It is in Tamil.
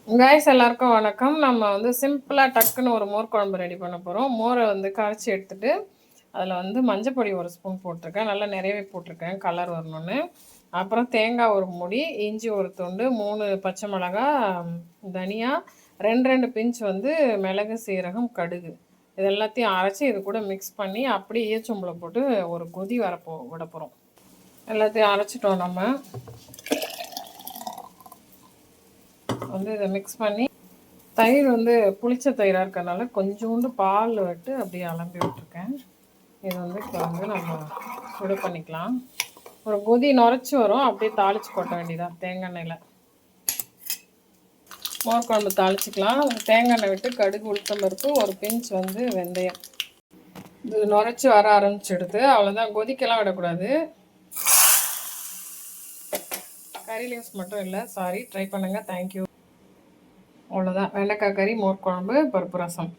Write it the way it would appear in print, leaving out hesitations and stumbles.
காய்ஸ் எல்லாருக்கும் வணக்கம். நம்ம வந்து சிம்பிளாக டக்குன்னு ஒரு மோர் குழம்பு ரெடி பண்ண போகிறோம். மோரை வந்து கரைச்சி எடுத்துட்டு அதில் வந்து மஞ்சப்பொடி ஒரு ஸ்பூன் போட்டிருக்கேன். நல்லா நிறையவே போட்டிருக்கேன் கலர் வரணும்னு. அப்புறம் தேங்காய் ஒரு மூடி, இஞ்சி ஒரு துண்டு, 3 பச்சை மிளகா, தனியா, 2 பிஞ்ச் வந்து மிளகு, சீரகம், கடுகு, இது எல்லாத்தையும் அரைச்சி இது கூட மிக்ஸ் பண்ணி அப்படியே ஈயச்சொம்பில் போட்டு ஒரு கொதி விட போகிறோம். எல்லாத்தையும் அரைச்சிட்டோம். நம்ம வந்து இதை மிக்ஸ் பண்ணி தயிர் வந்து புளிச்ச தயிராக இருக்கிறதுனால கொஞ்சோண்டு பால் விட்டு அப்படியே அலம்பி விட்டுருக்கேன். இது வந்து இப்போ வந்து நம்ம சுடு பண்ணிக்கலாம். ஒரு கொதி நுரைச்சி வரும், அப்படியே தாளித்து கொட்ட வேண்டியதான் தேங்காய் எண்ணெயில். மோர் குழம்பு தாளிச்சிக்கலாம். தேங்காய் எண்ணெய் விட்டு கடுகு, உளுத்தம் பருப்பு, ஒரு பிஞ்ச் வந்து வெந்தயம். இது நுரைச்சி வர ஆரம்பிச்சிடுது. அவ்வளோதான், கொதிக்கெல்லாம் விடக்கூடாது. கறி லீவ்ஸ் மட்டும் இல்லை, சாரி, ட்ரை பண்ணுங்கள். தேங்க்யூ. அவ்வளோதான், வெண்டைக்காய் கறி, மோர் குழம்பு, பருப்பு ரசம்.